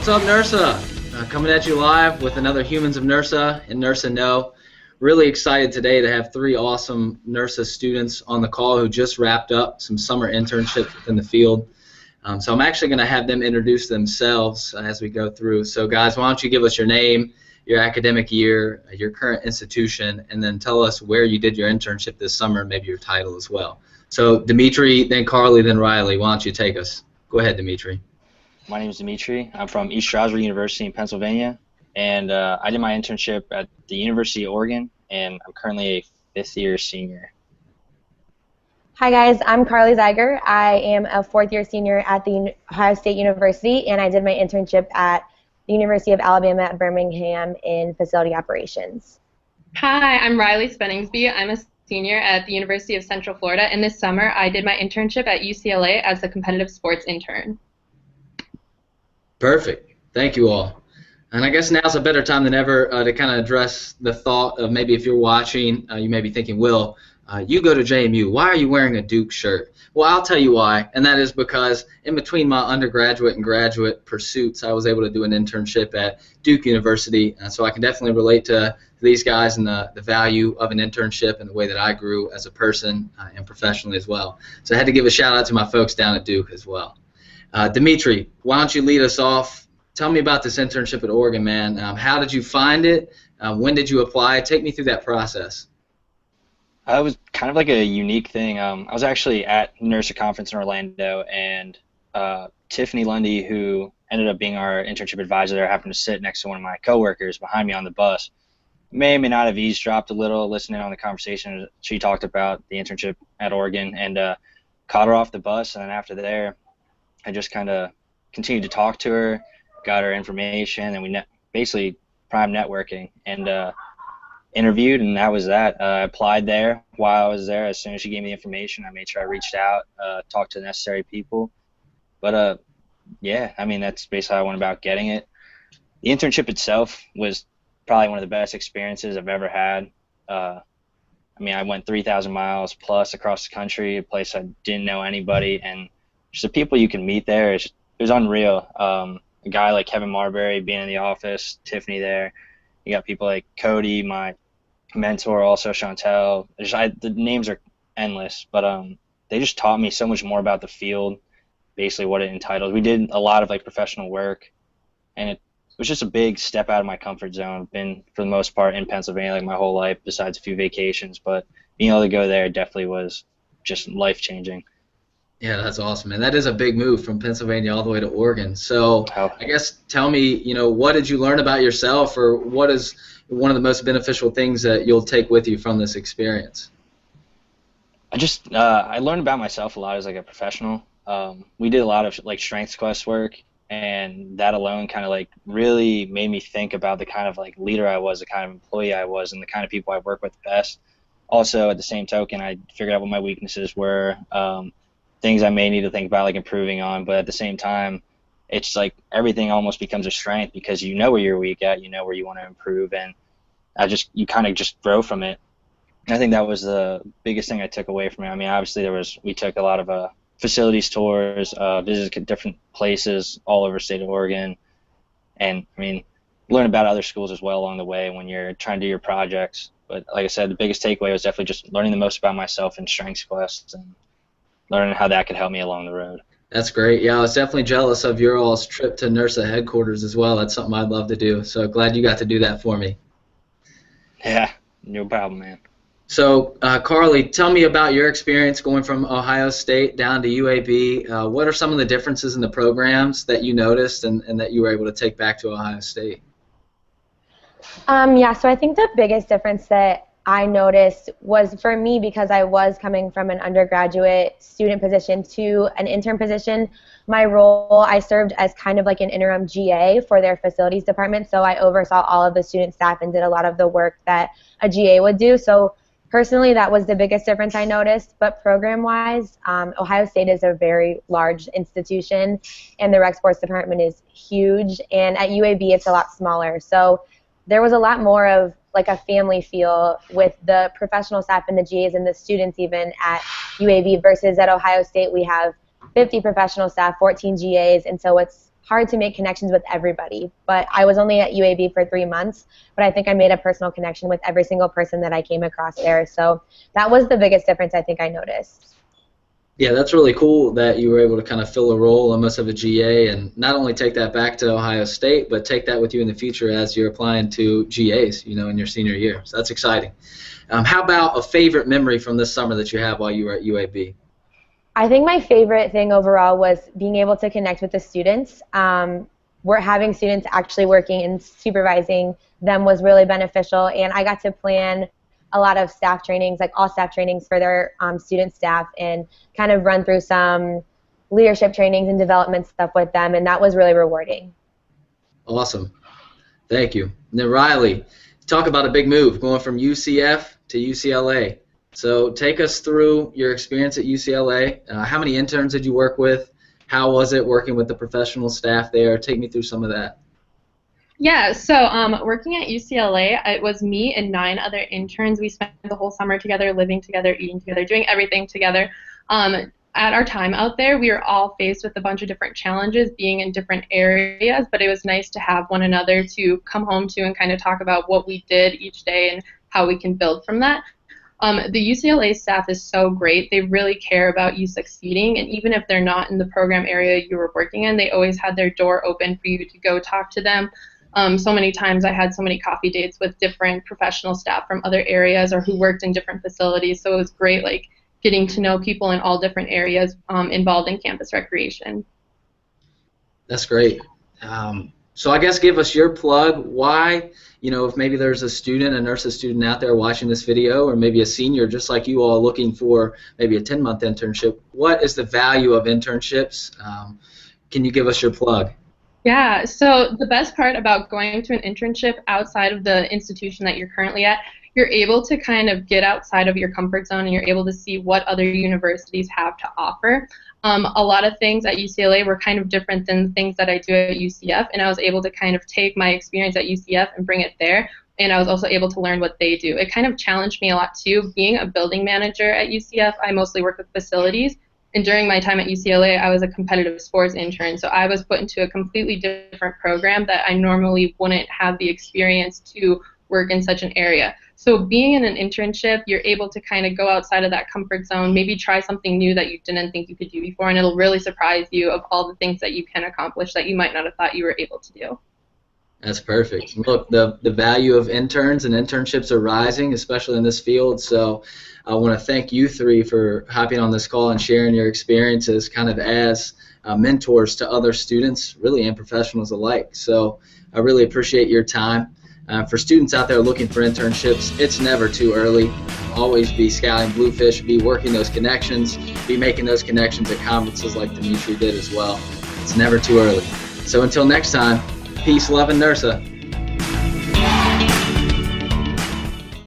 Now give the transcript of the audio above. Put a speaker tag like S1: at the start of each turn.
S1: What's up, NIRSA? Coming at you live with another Humans of NIRSA and NIRSA Know. Really excited today to have three awesome NIRSA students on the call who just wrapped up some summer internships within the field. So I'm actually going to have them introduce themselves as we go through. So guys, why don't you give us your name, your academic year, your current institution, and then tell us where you did your internship this summer and maybe your title as well. So Demitri, then Carly, then Riley. Why don't you take us? Go ahead, Demitri.
S2: My name is Demitri. I'm from East Stroudsburg University in Pennsylvania, and I did my internship at the University of Oregon, and I'm currently a fifth-year senior.
S3: Hi guys, I'm Carly Zeiger. I am a fourth-year senior at the Ohio State University, and I did my internship at the University of Alabama at Birmingham in facility operations.
S4: Hi, I'm Riley Spenningsby. I'm a senior at the University of Central Florida, and this summer I did my internship at UCLA as a competitive sports intern.
S1: Perfect. Thank you all. And I guess now's a better time than ever to kind of address the thought of maybe if you're watching, you may be thinking, Will, you go to JMU. Why are you wearing a Duke shirt? Well, I'll tell you why, and that is because in between my undergraduate and graduate pursuits, I was able to do an internship at Duke University, so I can definitely relate to these guys and the value of an internship and the way that I grew as a person and professionally as well. So I had to give a shout out to my folks down at Duke as well. Demitri, why don't you lead us off? Tell me about this internship at Oregon, man. How did you find it? When did you apply? Take me through that process.
S2: It was kind of like a unique thing. I was actually at NIRSA conference in Orlando, and Tiffany Lundy, who ended up being our internship advisor there, happened to sit next to one of my coworkers behind me on the bus. May or may not have eavesdropped a little, listening on the conversation. She talked about the internship at Oregon, and caught her off the bus, and then after there, I just kind of continued to talk to her, got her information, and we basically prime networking, and interviewed, and that was that. I applied there while I was there. As soon as she gave me the information, I made sure I reached out, talked to the necessary people. But yeah, I mean, that's basically how I went about getting it. The internship itself was probably one of the best experiences I've ever had. I mean, I went 3,000 miles plus across the country, a place I didn't know anybody, and just the people you can meet there, it was unreal. A guy like Kevin Marbury being in the office, Tiffany there. You got people like Cody, my mentor, also Chantel. The names are endless, but they just taught me so much more about the field, basically what it entitled. We did a lot of like professional work, and it was just a big step out of my comfort zone. I've been, for the most part, in Pennsylvania like my whole life, besides a few vacations, but being able to go there definitely was just life-changing.
S1: Yeah, that's awesome, man. That is a big move from Pennsylvania all the way to Oregon. So I guess tell me, what did you learn about yourself, or what is one of the most beneficial things that you'll take with you from this experience?
S2: I learned about myself a lot as like a professional. We did a lot of like strengths quest work, and that alone kind of like really made me think about the kind of like leader I was, the kind of employee I was, and the kind of people I work with best. Also, at the same token, I figured out what my weaknesses were. Things I may need to think about like improving on, but at the same time, it's like everything almost becomes a strength because you know where you're weak at, you know where you want to improve, and you kind of just grow from it. And I think that was the biggest thing I took away from it. I mean, obviously we took a lot of facilities tours, visited different places all over the state of Oregon, and I mean, learn about other schools as well along the way when you're trying to do your projects. But like I said, the biggest takeaway was definitely just learning the most about myself in strengths quests and learning how that could help me along the road.
S1: That's great. Yeah, I was definitely jealous of your all's trip to NIRSA headquarters as well. That's something I'd love to do. So glad you got to do that for me.
S2: Yeah, no problem, man.
S1: So, Carly, tell me about your experience going from Ohio State down to UAB. What are some of the differences in the programs that you noticed and that you were able to take back to Ohio State?
S3: Yeah, so I think the biggest difference that I noticed was for me, because I was coming from an undergraduate student position to an intern position, my role, I served as kind of like an interim GA for their facilities department, so I oversaw all of the student staff and did a lot of the work that a GA would do. So personally, that was the biggest difference I noticed, but program-wise, Ohio State is a very large institution, and the rec sports department is huge, and at UAB it's a lot smaller. So there was a lot more of like a family feel with the professional staff and the GAs and the students even at UAB versus at Ohio State we have 50 professional staff, 14 GAs, and so it's hard to make connections with everybody. But I was only at UAB for 3 months, but I think I made a personal connection with every single person that I came across there. So that was the biggest difference I think I noticed.
S1: Yeah, that's really cool that you were able to kind of fill a role almost of a GA and not only take that back to Ohio State, but take that with you in the future as you're applying to GAs, you know, in your senior year. So that's exciting. How about a favorite memory from this summer that you have while you were at UAB?
S3: I think my favorite thing overall was being able to connect with the students. We're having students actually working and supervising them was really beneficial, and I got to plan a lot of staff trainings, like all staff trainings for their student staff, and kind of run through some leadership trainings and development stuff with them, and that was really rewarding.
S1: Awesome. Thank you. And then Riley, talk about a big move, going from UCF to UCLA. So take us through your experience at UCLA. How many interns did you work with? How was it working with the professional staff there? Take me through some of that.
S4: Yeah, so working at UCLA, it was me and 9 other interns. We spent the whole summer together, living together, eating together, doing everything together. At our time out there, we were all faced with a bunch of different challenges, being in different areas, but it was nice to have one another to come home to and kind of talk about what we did each day and how we can build from that. The UCLA staff is so great. They really care about you succeeding, and even if they're not in the program area you were working in, they always had their door open for you to go talk to them. So many times I had so many coffee dates with different professional staff from other areas or who worked in different facilities, so it was great, like, getting to know people in all different areas involved in campus recreation.
S1: That's great. So I guess give us your plug. Why, you know, if maybe there's a student, a NIRSA student out there watching this video, or maybe a senior just like you all looking for maybe a 10-month internship, what is the value of internships? Can you give us your plug?
S4: Yeah, so the best part about going to an internship outside of the institution that you're currently at, you're able to kind of get outside of your comfort zone and you're able to see what other universities have to offer. A lot of things at UCLA were kind of different than things that I do at UCF, and I was able to kind of take my experience at UCF and bring it there, and I was also able to learn what they do. It kind of challenged me a lot too. Being a building manager at UCF, I mostly work with facilities, and during my time at UCLA, I was a competitive sports intern, so I was put into a completely different program that I normally wouldn't have the experience to work in such an area. So being in an internship, you're able to kind of go outside of that comfort zone, maybe try something new that you didn't think you could do before, and it'll really surprise you of all the things that you can accomplish that you might not have thought you were able to do.
S1: That's perfect. Look, the value of interns and internships are rising, especially in this field, so I want to thank you 3 for hopping on this call and sharing your experiences kind of as mentors to other students, really, and professionals alike. So I really appreciate your time. For students out there looking for internships, it's never too early. Always be scouting Bluefish, be working those connections, be making those connections at conferences like Demitri did as well. It's never too early. So until next time, peace, love, and NIRSA.